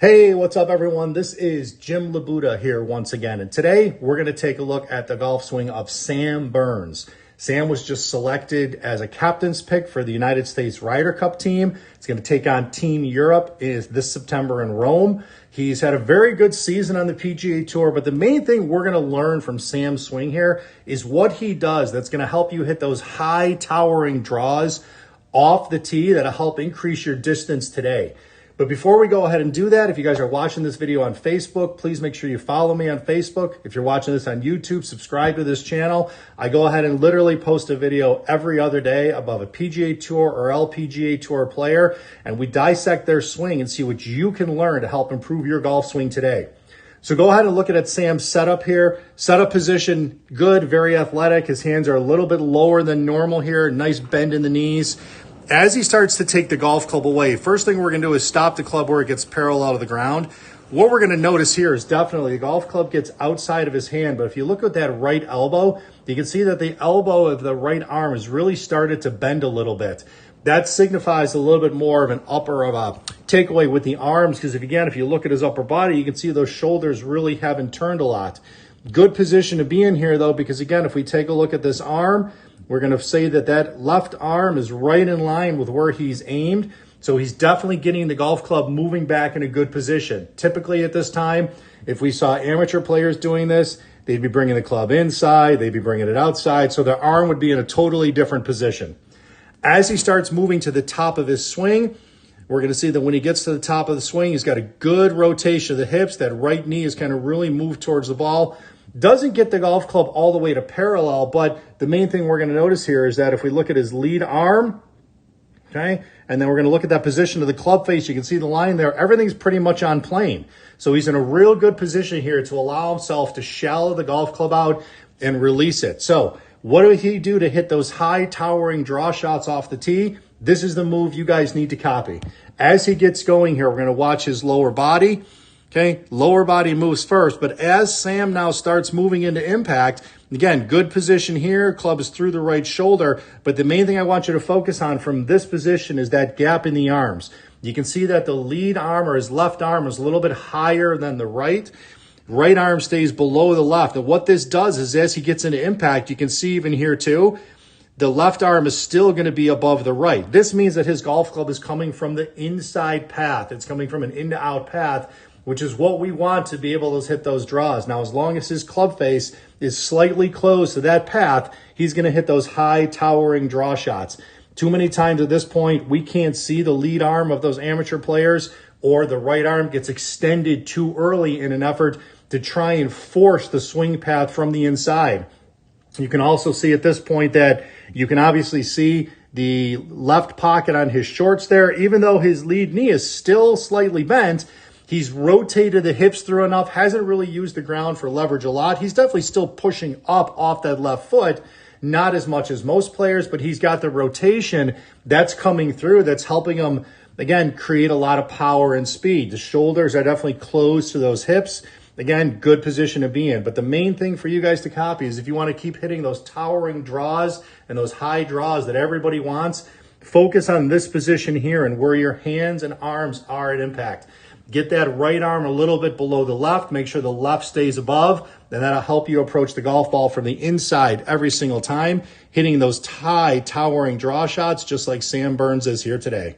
Hey, what's up everyone? This is Jim LaBuda here once again. And today we're going to take a look at the golf swing of Sam Burns. Sam was just selected as a captain's pick for the United States Ryder Cup team. It's going to take on Team Europe this September in Rome. He's had a very good season on the PGA Tour, but the main thing we're going to learn from Sam's swing here is what he does that's going to help you hit those high towering draws off the tee that'll help increase your distance today. But before we go ahead and do that, if you guys are watching this video on Facebook, please make sure you follow me on Facebook. If you're watching this on YouTube, subscribe to this channel. I go ahead and literally post a video every other day about a PGA Tour or LPGA Tour player, and we dissect their swing and see what you can learn to help improve your golf swing today. So go ahead and look at Sam's setup here. Setup position, good, very athletic. His hands are a little bit lower than normal here. Nice bend in the knees. As he starts to take the golf club away, first thing we're going to do is stop the club where it gets parallel to the ground. What we're going to notice here is definitely the golf club gets outside of his hand, but if you look at that right elbow, you can see that the elbow of the right arm has really started to bend a little bit. That signifies a little bit more of an takeaway with the arms, because if you look at his upper body, you can see those shoulders really haven't turned a lot. Good position to be in here though, because again, if we take a look at this arm, we're going to say that that left arm is right in line with where he's aimed. So he's definitely getting the golf club moving back in a good position. Typically at this time, if we saw amateur players doing this, they'd be bringing the club inside, they'd be bringing it outside. So their arm would be in a totally different position. As he starts moving to the top of his swing, we're going to see that when he gets to the top of the swing, he's got a good rotation of the hips. That right knee is kind of really moved towards the ball. Doesn't get the golf club all the way to parallel, but the main thing we're going to notice here is that if we look at his lead arm, okay, and then we're going to look at that position of the club face, you can see the line there. Everything's pretty much on plane. So he's in a real good position here to allow himself to shallow the golf club out and release it. So what do he do to hit those high towering draw shots off the tee? This is the move you guys need to copy. As he gets going here, we're going to watch his lower body. Okay, lower body moves first, but as Sam now starts moving into impact, again, good position here, club is through the right shoulder, but the main thing I want you to focus on from this position is that gap in the arms. You can see that the lead arm or his left arm is a little bit higher than the right. Right arm stays below the left. And what this does is as he gets into impact, you can see even here too, the left arm is still going to be above the right. This means that his golf club is coming from the inside path. It's coming from an in to out path, which is what we want to be able to hit those draws. Now, as long as his club face is slightly closed to that path, he's going to hit those high towering draw shots. Too many times at this point, we can't see the lead arm of those amateur players, or the right arm gets extended too early in an effort to try and force the swing path from the inside. You can also see at this point that you can obviously see the left pocket on his shorts there. Even though his lead knee is still slightly bent, he's rotated the hips through enough, hasn't really used the ground for leverage a lot. He's definitely still pushing up off that left foot, not as much as most players, but he's got the rotation that's coming through that's helping him, again, create a lot of power and speed. The shoulders are definitely closed to those hips. Again, good position to be in. But the main thing for you guys to copy is if you want to keep hitting those towering draws and those high draws that everybody wants, focus on this position here and where your hands and arms are at impact. Get that right arm a little bit below the left. Make sure the left stays above, and that'll help you approach the golf ball from the inside every single time, hitting those high towering draw shots just like Sam Burns is here today.